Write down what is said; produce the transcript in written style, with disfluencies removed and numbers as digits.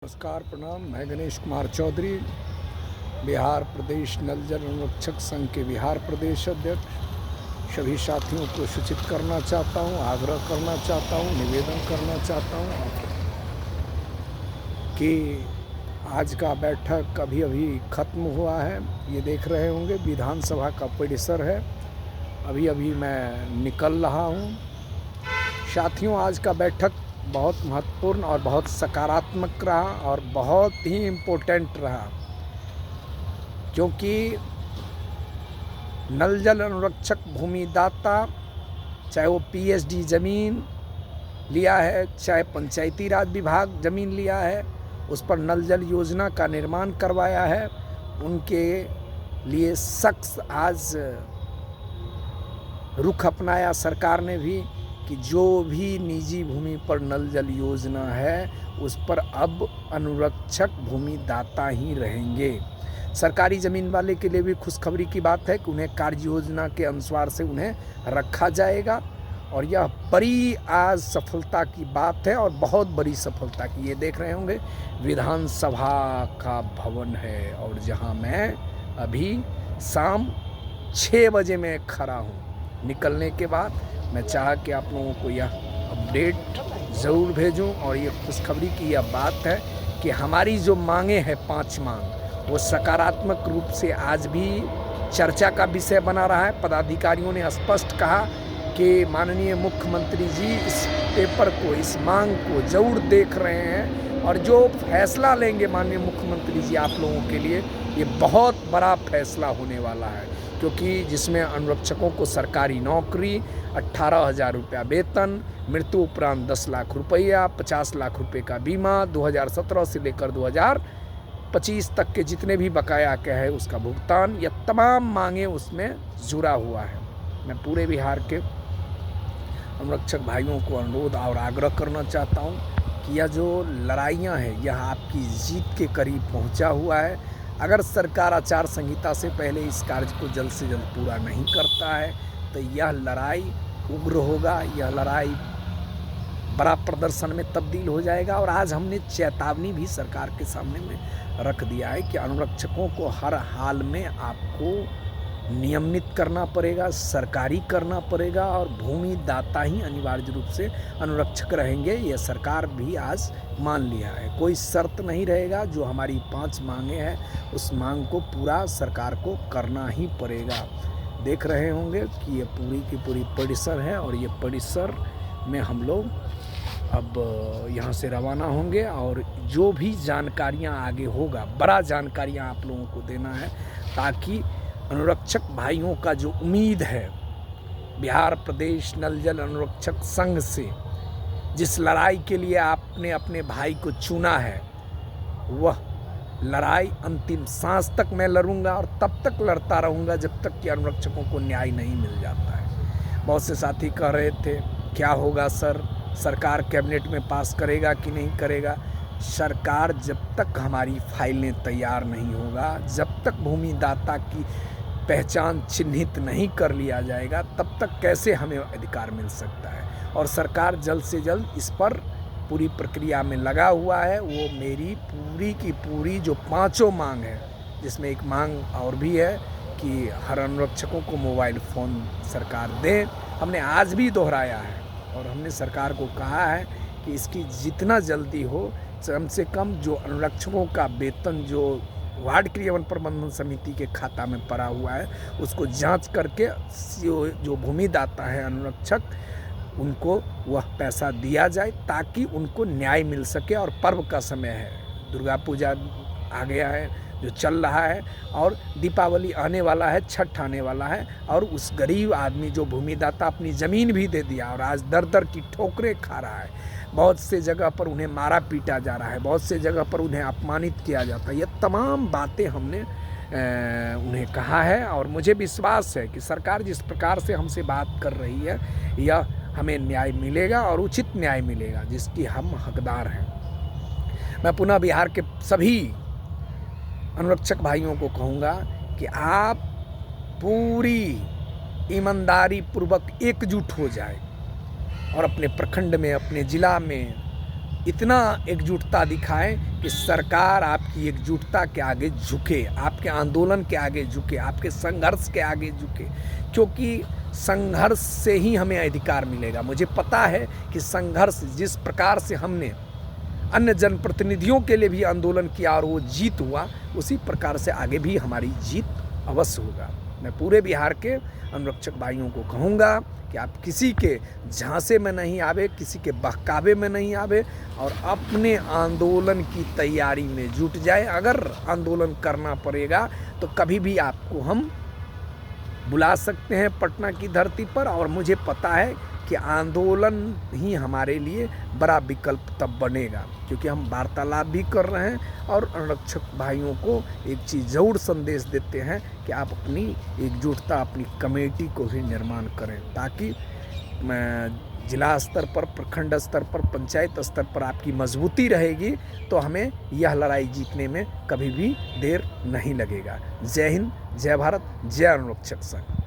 नमस्कार, प्रणाम। मैं गणेश कुमार चौधरी, बिहार प्रदेश नल जल अनुरक्षक संघ के बिहार प्रदेश अध्यक्ष सभी साथियों को सूचित करना चाहता हूं, आग्रह करना चाहता हूं, निवेदन करना चाहता हूं कि आज का बैठक अभी ख़त्म हुआ है। ये देख रहे होंगे विधानसभा का परिसर है। अभी मैं निकल रहा हूं। साथियों, आज का बैठक बहुत महत्वपूर्ण और बहुत सकारात्मक रहा और बहुत ही इम्पोर्टेंट रहा, क्योंकि नल जल अनुरक्षक भूमिदाता, चाहे वो पीएचडी ज़मीन लिया है, चाहे पंचायती राज विभाग ज़मीन लिया है, उस पर नल जल योजना का निर्माण करवाया है, उनके लिए शख्स आज रुख अपनाया सरकार ने भी कि जो भी निजी भूमि पर नल जल योजना है उस पर अब अनुरक्षक भूमिदाता ही रहेंगे। सरकारी ज़मीन वाले के लिए भी खुशखबरी की बात है कि उन्हें कार्य योजना के अनुसार से उन्हें रखा जाएगा और यह बड़ी आज सफलता की बात है और बहुत बड़ी सफलता की। ये देख रहे होंगे विधानसभा का भवन है और जहां मैं अभी शाम 6 बजे में खड़ा हूं। निकलने के बाद मैं चाहा कि आप लोगों को यह अपडेट ज़रूर भेजूं और ये खुशखबरी की यह बात है कि हमारी जो मांगे हैं 5 मांग, वो सकारात्मक रूप से आज भी चर्चा का विषय बना रहा है। पदाधिकारियों ने स्पष्ट कहा कि माननीय मुख्यमंत्री जी इस पेपर को, इस मांग को ज़रूर देख रहे हैं और जो फैसला लेंगे माननीय मुख्यमंत्री जी आप लोगों के लिए, ये बहुत बड़ा फैसला होने वाला है, क्योंकि जिसमें अनुरक्षकों को सरकारी नौकरी, 18,000 रुपया वेतन, मृत्यु उपरांत 10 लाख रुपया, 50 लाख रुपए का बीमा, 2017 से लेकर 2025 तक के जितने भी बकाया के है उसका भुगतान, यह तमाम मांगे उसमें जुड़ा हुआ है। मैं पूरे बिहार के अनुरक्षक भाइयों को अनुरोध और आग्रह करना चाहता हूँ कि यह जो लड़ाइयाँ हैं यह आपकी जीत के करीब पहुँचा हुआ है। अगर सरकार आचार संहिता से पहले इस कार्य को जल्द से जल्द पूरा नहीं करता है तो यह लड़ाई उग्र होगा, यह लड़ाई बड़ा प्रदर्शन में तब्दील हो जाएगा। और आज हमने चेतावनी भी सरकार के सामने में रख दिया है कि अनुरक्षकों को हर हाल में आपको नियमित करना पड़ेगा, सरकारी करना पड़ेगा और भूमिदाता ही अनिवार्य रूप से अनुरक्षक रहेंगे। यह सरकार भी आज मान लिया है। कोई शर्त नहीं रहेगा। जो हमारी 5 मांगे हैं उस मांग को पूरा सरकार को करना ही पड़ेगा। देख रहे होंगे कि ये पूरी की पूरी परिसर है और ये परिसर में हम लोग अब यहाँ से रवाना होंगे और जो भी जानकारियाँ आगे होगा, बड़ा जानकारियाँ आप लोगों को देना है, ताकि अनुरक्षक भाइयों का जो उम्मीद है बिहार प्रदेश नल जल अनुरक्षक संघ से, जिस लड़ाई के लिए आपने अपने भाई को चुना है, वह लड़ाई अंतिम सांस तक मैं लड़ूंगा और तब तक लड़ता रहूंगा जब तक कि अनुरक्षकों को न्याय नहीं मिल जाता है। बहुत से साथी कह रहे थे क्या होगा सर, सरकार कैबिनेट में पास करेगा कि नहीं करेगा। सरकार जब तक हमारी फाइलें तैयार नहीं होगा, जब तक भूमिदाता की पहचान चिन्हित नहीं कर लिया जाएगा, तब तक कैसे हमें अधिकार मिल सकता है। और सरकार जल्द से जल्द इस पर पूरी प्रक्रिया में लगा हुआ है। वो मेरी पूरी की पूरी जो 5 मांग है, जिसमें एक मांग और भी है कि हर अनुरक्षकों को मोबाइल फ़ोन सरकार दे, हमने आज भी दोहराया है और हमने सरकार को कहा है कि इसकी जितना जल्दी हो, कम से कम जो अनुरक्षकों का वेतन जो वार्ड क्रियान्वयन प्रबंधन समिति के खाता में पड़ा हुआ है उसको जांच करके जो भूमिदाता है अनुरक्षक, उनको वह पैसा दिया जाए ताकि उनको न्याय मिल सके। और पर्व का समय है, दुर्गा पूजा आ गया है जो चल रहा है और दीपावली आने वाला है, छठ आने वाला है, और उस गरीब आदमी जो भूमिदाता अपनी ज़मीन भी दे दिया और आज दर दर की ठोकरें खा रहा है, बहुत से जगह पर उन्हें मारा पीटा जा रहा है, बहुत से जगह पर उन्हें अपमानित किया जाता है, ये तमाम बातें हमने उन्हें कहा है। और मुझे विश्वास है कि सरकार जिस प्रकार से हमसे बात कर रही है, यह हमें न्याय मिलेगा और उचित न्याय मिलेगा जिसकी हम हकदार हैं। मैं पुनः बिहार के सभी अनुरक्षक भाइयों को कहूँगा कि आप पूरी ईमानदारी पूर्वक एकजुट हो जाए और अपने प्रखंड में, अपने ज़िला में इतना एकजुटता दिखाएं कि सरकार आपकी एकजुटता के आगे झुके, आपके आंदोलन के आगे झुके, आपके संघर्ष के आगे झुके, क्योंकि संघर्ष से ही हमें अधिकार मिलेगा। मुझे पता है कि संघर्ष जिस प्रकार से हमने अन्य जनप्रतिनिधियों के लिए भी आंदोलन किया और वो जीत हुआ, उसी प्रकार से आगे भी हमारी जीत अवश्य होगा। मैं पूरे बिहार के अनुरक्षक भाइयों को कहूँगा कि आप किसी के झांसे में नहीं आवे, किसी के बहकावे में नहीं आवे और अपने आंदोलन की तैयारी में जुट जाए। अगर आंदोलन करना पड़ेगा तो कभी भी आपको हम बुला सकते हैं पटना की धरती पर, और मुझे पता है कि आंदोलन ही हमारे लिए बड़ा विकल्प तब बनेगा, क्योंकि हम वार्तालाप भी कर रहे हैं और अनुरक्षक भाइयों को एक चीज़ ज़रूर संदेश देते हैं कि आप अपनी एकजुटता, अपनी कमेटी को भी निर्माण करें, ताकि जिला स्तर पर, प्रखंड स्तर पर, पंचायत स्तर पर आपकी मजबूती रहेगी तो हमें यह लड़ाई जीतने में कभी भी देर नहीं लगेगा। जय हिंद, जय भारत, जय अनुरक्षक संघ।